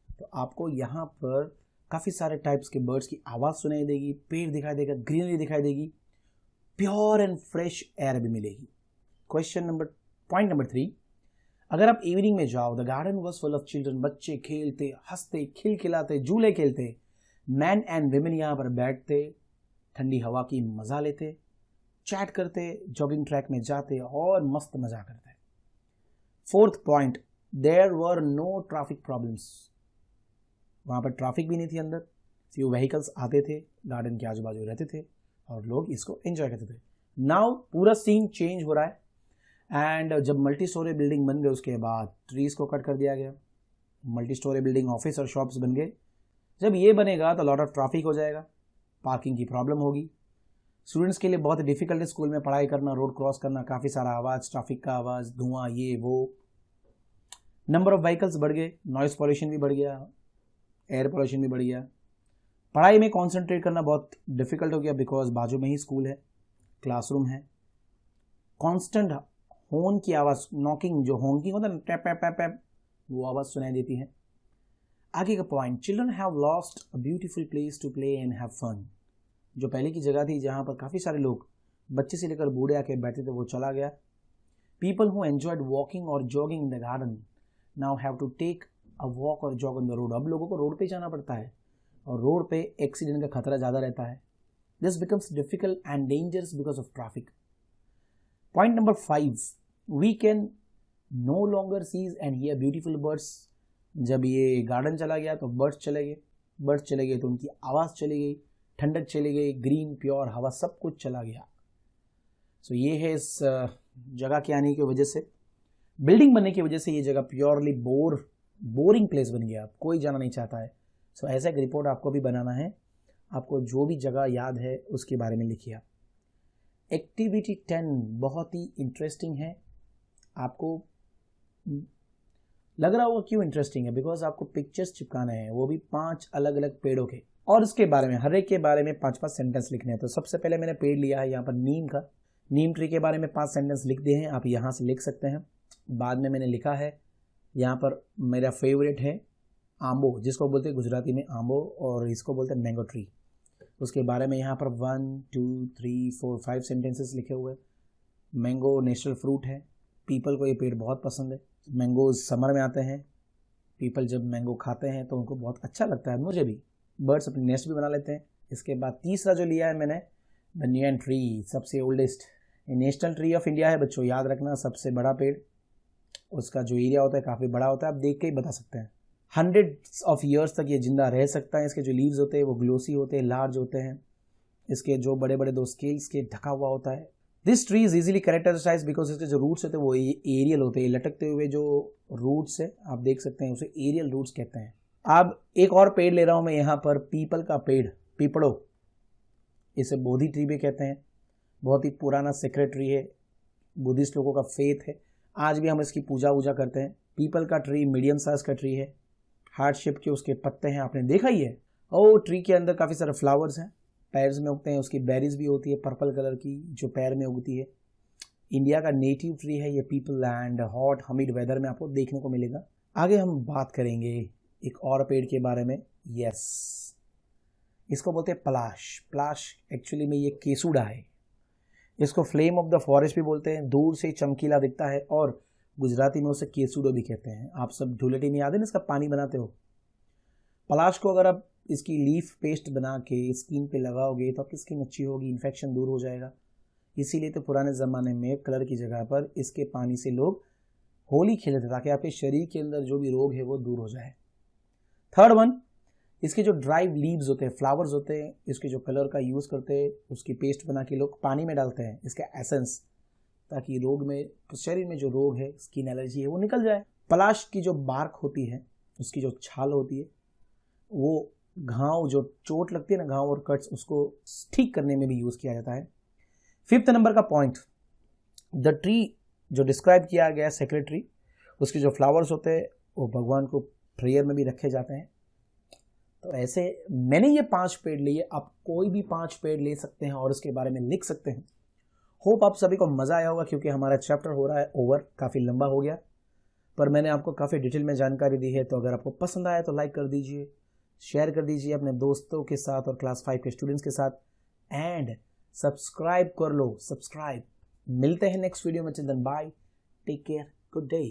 तो आपको यहाँ पर काफ़ी सारे टाइप्स के बर्ड्स की आवाज़ सुनाई देगी, पेड़ दिखाई देगा, ग्रीनरी दिखाई देगी, प्योर एंड फ्रेश एयर भी मिलेगी। पॉइंट नंबर 3, अगर आप इवनिंग में जाओ, the garden was full of children, बच्चे खेलते, हंसते, खिलखिलाते, झूले खेलते, मैन एंड विमेन यहाँ पर बैठते, ठंडी हवा की मज़ा लेते, चैट करते, जॉगिंग ट्रैक में जाते और मस्त मज़ा करते। 4th point, there were no traffic problems, वहाँ पर ट्रैफिक भी नहीं थी अंदर, फ्यू व्हीकल्स आते थे, गार्डन के आजू बाजू रहते थे और लोग इसको एंजॉय करते थे। नाउ पूरा सीन चेंज हो रहा है एंड जब मल्टी स्टोरी बिल्डिंग बन गए उसके बाद ट्रीज़ को कट कर दिया गया, मल्टी स्टोरी बिल्डिंग ऑफिस और शॉप्स बन गए। जब ये बनेगा तो लॉट ऑफ ट्रैफिक हो जाएगा, पार्किंग की प्रॉब्लम होगी, स्टूडेंट्स के लिए बहुत डिफिकल्ट है स्कूल में पढ़ाई करना, रोड क्रॉस करना, काफ़ी सारा आवाज़, ट्रैफिक का आवाज़, धुआं, ये वो, नंबर ऑफ व्हीकल्स बढ़ गए, नॉइस पॉल्यूशन भी बढ़ गया, एयर पोल्यूशन भी बढ़ गया, पढ़ाई में कंसंट्रेट करना बहुत डिफिकल्ट हो गया बिकॉज बाजू में ही स्कूल है, क्लासरूम है, कांस्टेंट हॉर्न की आवाज़, नॉकिंग, जो हॉर्निंग होता है ना, टैप टैप टैप टैप, वो आवाज़ सुनाई देती है। आगे का point, children have lost a beautiful place to play and have fun, जो पहले की जगह थी जहाँ पर काफ़ी सारे लोग बच्चे से लेकर बूढ़े आके बैठे थे, वो चला गया। पीपल हु एंजॉयड वॉकिंग और jogging in the garden now have to take a walk और जॉग ऑन द रोड, अब लोगों को रोड पे जाना पड़ता है और रोड पे एक्सीडेंट का खतरा ज़्यादा रहता है। This becomes difficult and dangerous because of traffic. Point number 5, we can no longer sees and hear beautiful birds, जब ये गार्डन चला गया तो बर्ड्स चले गए तो उनकी आवाज़ चली गई, ठंडक चली गई, ग्रीन प्योर हवा सब कुछ चला गया। सो ये है इस जगह के आने की वजह से, बिल्डिंग बनने की वजह से ये जगह प्योरली बोरिंग प्लेस बन गया, कोई जाना नहीं चाहता है। सो ऐसा एक रिपोर्ट आपको भी बनाना है, आपको जो भी जगह याद है उसके बारे में लिखिए। एक्टिविटी 10 बहुत ही इंटरेस्टिंग है, आपको लग रहा होगा क्यों इंटरेस्टिंग है, बिकॉज आपको पिक्चर्स चिपकाने हैं, वो भी 5 अलग अलग पेड़ों के, और उसके बारे में हर एक के बारे में 5-5 सेंटेंस लिखने हैं। तो सबसे पहले मैंने पेड़ लिया है यहाँ पर नीम का, नीम ट्री के बारे में 5 सेंटेंस लिख दिए हैं, आप यहाँ से लिख सकते हैं। बाद में मैंने लिखा है यहाँ पर मेरा फेवरेट है आंबो, जिसको बोलते हैं गुजराती में आंबो और इसको बोलते हैं मैंगो ट्री, उसके बारे में यहाँ पर 1 2 3 4 5 सेंटेंसेस लिखे हुए। मैंगो नेशनल फ्रूट है, पीपल को ये पेड़ बहुत पसंद है, मैंगोज समर में आते हैं, पीपल जब मैंगो खाते हैं तो उनको बहुत अच्छा लगता है, मुझे भी, बर्ड्स अपने नेस्ट भी बना लेते हैं। इसके बाद तीसरा जो लिया है मैंने, बनियन ट्री, सबसे oldest national tree of India है बच्चों, याद रखना, सबसे बड़ा पेड़, उसका जो एरिया होता है काफ़ी बड़ा होता है, आप देख के ही बता सकते हैं। 100 ऑफ ईयर्स तक ये जिंदा रह सकता है। इसके जो लीव्स होते हैं वो ग्लोसी होते हैं, लार्ज होते हैं, इसके जो बड़े बड़े 2 स्केल्स के ढका हुआ होता है। This tree is easily characterised because इसके जो रूट्स होते हैं वो एरियल होते हैं, लटकते हुए जो रूट्स है आप देख सकते हैं, उसे एरियल रूट्स कहते हैं। अब एक और पेड़ ले रहा हूँ मैं यहाँ पर, पीपल का पेड़, पीपड़ो, इसे बोधि ट्री भी कहते हैं, बहुत ही पुराना सेक्रेट ट्री है, बुद्धिस्ट लोगों का फेथ है, आज भी हम इसकी पूजा वूजा करते हैं। पीपल का ट्री मीडियम साइज का ट्री है, हार्ट शेप के उसके पत्ते हैं, आपने देखा ही है। और ट्री के अंदर काफ़ी सारे फ्लावर्स हैं, पैर्स में उगते हैं, उसकी बेरीज भी होती है पर्पल कलर की जो पैर में उगती है। इंडिया का नेटिव ट्री है ये people, and hot humid weather में आपको देखने को मिलेगा। आगे हम बात करेंगे एक और पेड़ के बारे में, यस, इसको बोलते हैं पलाश। पलाश एक्चुअली में ये केसुड़ा है। इसको फ्लेम ऑफ द फॉरेस्ट भी बोलते हैं, दूर से चमकीला दिखता है, और गुजराती में उसे केसुडो भी कहते हैं। आप सब धुलेटी में याद है ना, इसका पानी बनाते हो। पलाश को अगर आप इसकी लीफ पेस्ट बना के स्किन पे लगाओगे तो आपकी स्किन अच्छी होगी, इन्फेक्शन दूर हो जाएगा। इसीलिए तो पुराने ज़माने में कलर की जगह पर इसके पानी से लोग होली खेलते थे, ताकि आपके शरीर के अंदर जो भी रोग है वो दूर हो जाए। थर्ड वन, इसके जो ड्राइव लीव्स होते हैं, फ्लावर्स होते हैं, इसके जो कलर का यूज़ करते हैं, उसकी पेस्ट बना के लोग पानी में डालते हैं, इसका एसेंस, ताकि रोग में, शरीर में जो रोग है, स्किन एलर्जी है, वो निकल जाए। पलाश की जो बार्क होती है, उसकी जो छाल होती है, वो घाव, जो चोट लगती है ना, घाव और कट्स, उसको ठीक करने में भी यूज़ किया जाता है। फिफ्थ नंबर का पॉइंट, द ट्री जो डिस्क्राइब किया गया सेक्रेट ट्री, उसके जो फ्लावर्स होते हैं वो भगवान को प्रेयर में भी रखे जाते हैं। तो ऐसे मैंने ये 5 पेड़ लिए, आप कोई भी 5 पेड़ ले सकते हैं और इसके बारे में लिख सकते हैं। होप आप सभी को मज़ा आया होगा, क्योंकि हमारा चैप्टर हो रहा है ओवर, काफ़ी लंबा हो गया, पर मैंने आपको काफ़ी डिटेल में जानकारी दी है। तो अगर आपको पसंद आया तो लाइक कर दीजिए, शेयर कर दीजिए अपने दोस्तों के साथ और क्लास 5 के स्टूडेंट्स के साथ, एंड सब्सक्राइब कर लो, सब्सक्राइब। मिलते हैं नेक्स्ट वीडियो में। Children bye, take care, good day.